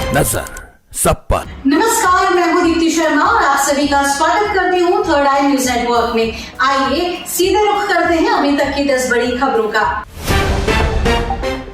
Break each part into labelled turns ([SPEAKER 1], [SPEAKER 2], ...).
[SPEAKER 1] नजर सब पर।
[SPEAKER 2] नमस्कार, मैं हूँ दीप्ति शर्मा और आप सभी का स्वागत करती हूँ थर्ड आई न्यूज नेटवर्क में। आइए सीधे रुख करते हैं अभी तक की 10 बड़ी खबरों का।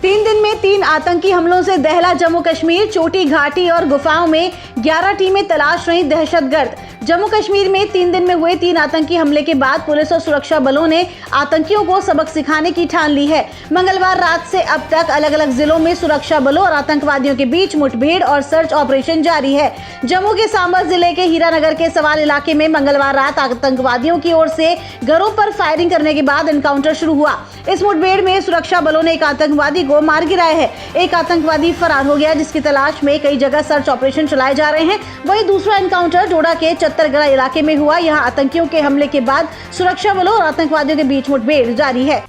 [SPEAKER 3] 3 दिन में 3 आतंकी हमलों से दहला जम्मू कश्मीर। चोटी घाटी और गुफाओं में 11 टीमें तलाश रही दहशतगर्द। जम्मू कश्मीर में 3 दिन में हुए 3 आतंकी हमले के बाद पुलिस और सुरक्षा बलों ने आतंकियों को सबक सिखाने की ठान ली है। मंगलवार रात से अब तक अलग अलग जिलों में सुरक्षा बलों और आतंकवादियों के बीच मुठभेड़ और सर्च ऑपरेशन जारी है। जम्मू के सांबा जिले के हीरानगर के सवाल इलाके में मंगलवार रात आतंकवादियों की ओर से घरों पर फायरिंग करने के बाद एनकाउंटर शुरू हुआ। इस मुठभेड़ में सुरक्षा बलों ने एक आतंकवादी को मार गिराया है। एक आतंकवादी फरार हो गया, जिसकी तलाश में कई जगह सर्च ऑपरेशन चलाए जा रहे हैं। वहीं दूसरा एनकाउंटर डोडा के चत्तरगढ़ इलाके में हुआ। यहां आतंकियों के हमले के बाद सुरक्षा बलों और आतंकवादियों के बीच मुठभेड़ जारी है।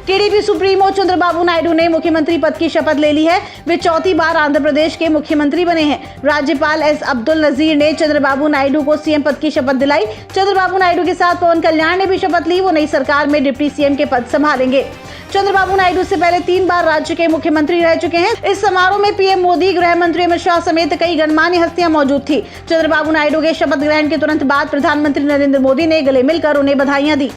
[SPEAKER 3] टीडीपी सुप्रीमो चंद्रबाबू नायडू ने मुख्यमंत्री पद की शपथ ले ली है। वे चौथी बार आंध्र प्रदेश के मुख्यमंत्री बने हैं। राज्यपाल एस अब्दुल नजीर ने चंद्रबाबू नायडू को सीएम पद की शपथ दिलाई। चंद्रबाबू नायडू के साथ पवन कल्याण ने भी शपथ ली। वो नई सरकार में डिप्टी सीएम के पद संभालेंगे। चंद्रबाबू नायडू से पहले 3 बार राज्य के मुख्यमंत्री रह चुके हैं। इस समारोह में पीएम मोदी, गृह मंत्री अमित शाह समेत कई गणमान्य हस्तियां मौजूद थी। चंद्रबाबू नायडू के शपथ ग्रहण के तुरंत बाद प्रधानमंत्री नरेंद्र मोदी ने गले मिलकर उन्हें बधाइयां दी।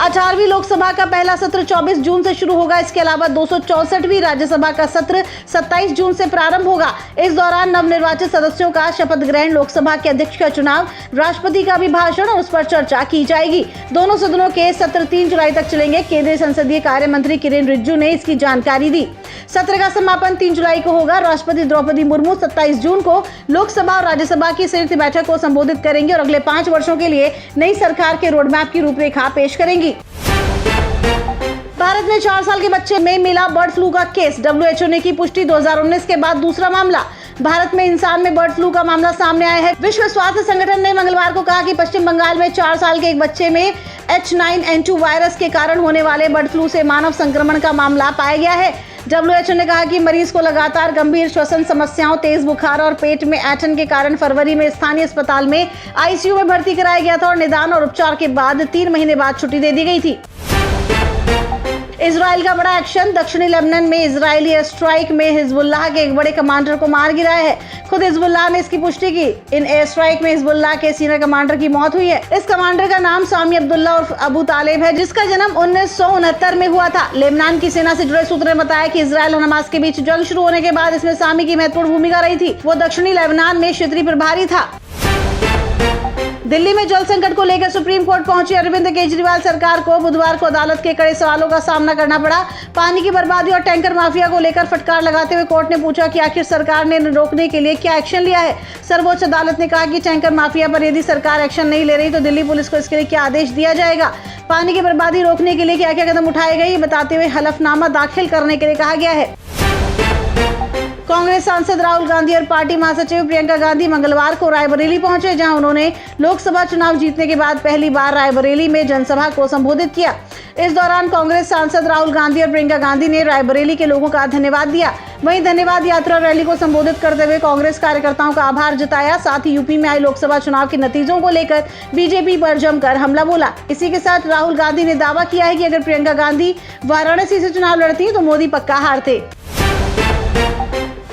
[SPEAKER 3] 18वीं लोकसभा का पहला सत्र 24 जून से शुरू होगा। इसके अलावा 264वीं राज्यसभा का सत्र 27 जून से प्रारंभ होगा। इस दौरान नवनिर्वाचित सदस्यों का शपथ ग्रहण, लोकसभा के अध्यक्ष का चुनाव, राष्ट्रपति का अभिभाषण और उस पर चर्चा की जाएगी। दोनों सदनों के सत्र 3 जुलाई तक चलेंगे। केंद्रीय संसदीय कार्य मंत्री किरेन रिजिजू ने इसकी जानकारी दी। सत्र का समापन 3 जुलाई को होगा। राष्ट्रपति द्रौपदी मुर्मू 27 जून को लोकसभा और राज्यसभा की संयुक्त बैठक को संबोधित करेंगे और अगले 5 वर्षों के लिए नई सरकार के रोडमैप की रूपरेखा पेश करेंगी। भारत में 4 साल के बच्चे में मिला बर्ड फ्लू का केस। WHO ने की पुष्टि। 2019 के बाद दूसरा मामला। भारत में इंसान में बर्ड फ्लू का मामला सामने आया है। विश्व स्वास्थ्य संगठन ने मंगलवार को कहा कि पश्चिम बंगाल में 4 साल के एक बच्चे में H9N2 वायरस के कारण होने वाले बर्ड फ्लू से मानव संक्रमण का मामला पाया गया है। WHO ने कहा कि मरीज को लगातार गंभीर श्वसन समस्याओं, तेज बुखार और पेट में ऐंठन के कारण फरवरी में स्थानीय अस्पताल में ICU में भर्ती कराया गया था और निदान और उपचार के बाद 3 महीने बाद छुट्टी दे दी गई थी। इजराइल का बड़ा एक्शन। दक्षिणी लेबनान में इजरायली एयर स्ट्राइक में हिजबुल्लाह के एक बड़े कमांडर को मार गिराया है। खुद हिजबुल्लाह ने इसकी पुष्टि की। इन एयर स्ट्राइक में हिजबुल्लाह के सीनियर कमांडर की मौत हुई है। इस कमांडर का नाम सामी अब्दुल्ला उर्फ अबू तालिब है, जिसका जन्म 1969 में हुआ था। लेबनान की सेना से जुड़े सूत्रों ने बताया कि इजराइल और हमास के बीच जंग शुरू होने के बाद इसमें सामी की महत्वपूर्ण भूमिका रही थी। वो दक्षिणी लेबनान में क्षेत्रीय प्रभारी था। दिल्ली में जल संकट को लेकर सुप्रीम कोर्ट पहुंची अरविंद केजरीवाल सरकार को बुधवार को अदालत के कड़े सवालों का सामना करना पड़ा। पानी की बर्बादी और टैंकर माफिया को लेकर फटकार लगाते हुए कोर्ट ने पूछा कि आखिर सरकार ने रोकने के लिए क्या एक्शन लिया है। सर्वोच्च अदालत ने कहा कि टैंकर माफिया पर यदि सरकार एक्शन नहीं ले रही तो दिल्ली पुलिस को इसके लिए क्या आदेश दिया जाएगा। पानी की बर्बादी रोकने के लिए क्या क्या कदम उठाए गए, ये बताते हुए हलफनामा दाखिल करने के लिए कहा गया है। कांग्रेस सांसद राहुल गांधी और पार्टी महासचिव प्रियंका गांधी मंगलवार को रायबरेली पहुंचे, जहां उन्होंने लोकसभा चुनाव जीतने के बाद पहली बार रायबरेली में जनसभा को संबोधित किया। इस दौरान कांग्रेस सांसद राहुल गांधी और प्रियंका गांधी ने रायबरेली के लोगों का धन्यवाद दिया। वहीं धन्यवाद यात्रा रैली को संबोधित करते हुए कांग्रेस कार्यकर्ताओं का आभार जताया। साथ ही यूपी में आई लोकसभा चुनाव के नतीजों को लेकर बीजेपी पर जमकर हमला बोला। इसी के साथ राहुल गांधी ने दावा किया है कि अगर प्रियंका गांधी वाराणसी से चुनाव लड़ती तो मोदी पक्का हारते।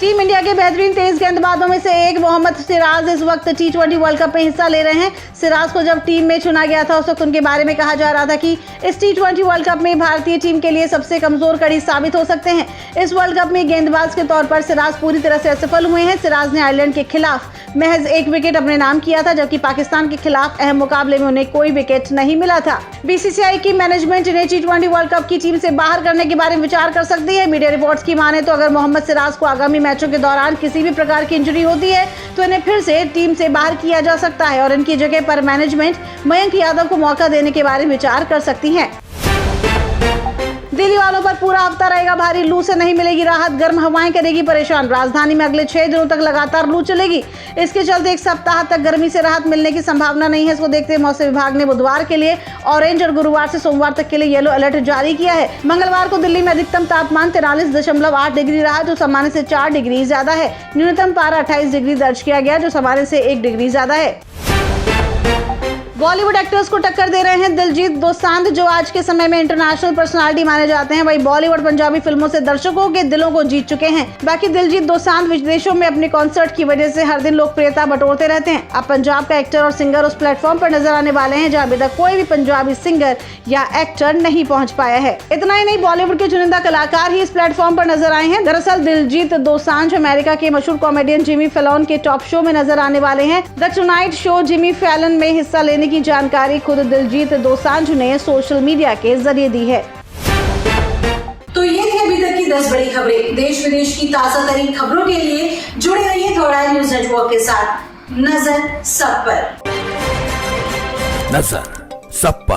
[SPEAKER 3] टीम इंडिया के बेहतरीन तेज गेंदबाजों में से एक मोहम्मद सिराज इस वक्त T20 वर्ल्ड कप में हिस्सा ले रहे हैं। सिराज को जब टीम में चुना गया था उस वक्त उनके बारे में कहा जा रहा था कि इस T20 वर्ल्ड कप में भारतीय टीम के लिए सबसे कमजोर कड़ी साबित हो सकते हैं। इस वर्ल्ड कप में गेंदबाज के तौर पर सिराज पूरी तरह से असफल हुए हैं। सिराज ने आयरलैंड के खिलाफ महज 1 विकेट अपने नाम किया था, जबकि पाकिस्तान के खिलाफ अहम मुकाबले में उन्हें कोई विकेट नहीं मिला था। बीसीसीआई की मैनेजमेंट इन्हें T20 वर्ल्ड कप की टीम से बाहर करने के बारे में विचार कर सकती है। मीडिया रिपोर्ट्स की माने तो अगर मोहम्मद सिराज को आगामी मैचों के दौरान किसी भी प्रकार की इंजरी होती है तो इन्हें फिर से टीम से बाहर किया जा सकता है और इनकी जगह पर मैनेजमेंट मयंक यादव को मौका देने के बारे में विचार कर सकती है। दिल्ली वालों पर पूरा हफ्ता रहेगा भारी। लू से नहीं मिलेगी राहत, गर्म हवाएं करेगी परेशान। राजधानी में अगले 6 दिनों तक लगातार लू चलेगी। इसके चलते 1 सप्ताह तक गर्मी से राहत मिलने की संभावना नहीं है। इसको देखते हुए मौसम विभाग ने बुधवार के लिए ऑरेंज और गुरुवार से सोमवार तक के लिए येलो अलर्ट जारी किया है। मंगलवार को दिल्ली में अधिकतम तापमान 43.8 डिग्री रहा, जो सामान्य से 4 डिग्री ज्यादा है। न्यूनतम पारा 28 डिग्री दर्ज किया गया, जो सामान्य से 1 डिग्री ज्यादा है। बॉलीवुड एक्टर्स को टक्कर दे रहे हैं दिलजीत दोसांझ, जो आज के समय में इंटरनेशनल पर्सनालिटी माने जाते हैं। वही बॉलीवुड पंजाबी फिल्मों से दर्शकों के दिलों को जीत चुके हैं। बाकी दिलजीत दोसांझ विदेशों में अपने कॉन्सर्ट की वजह से हर दिन लोकप्रियता बटोरते रहते हैं। अब पंजाब का एक्टर और सिंगर उस प्लेटफॉर्म पर नजर आने वाले हैं जहाँ अभी तक कोई भी पंजाबी सिंगर या एक्टर नहीं पहुँच पाया है। इतना ही नहीं, बॉलीवुड के चुनिंदा कलाकार ही इस प्लेटफॉर्म पर नजर आए हैं। दरअसल दिलजीत दोसांझ अमेरिका के मशहूर कॉमेडियन जिमी फैलन के टॉप शो में नजर आने वाले हैं। The tonight show Jimmy Fallon में हिस्सा लेने की जानकारी खुद दिलजीत दोसांझ ने सोशल मीडिया के जरिए दी है।
[SPEAKER 2] तो ये थी अभी तक की 10 बड़ी खबरें। देश विदेश की ताजा तरीन खबरों के लिए जुड़े रहिए थर्ड आई न्यूज नेटवर्क के साथ। नजर सब पर।
[SPEAKER 1] नजर सब पर।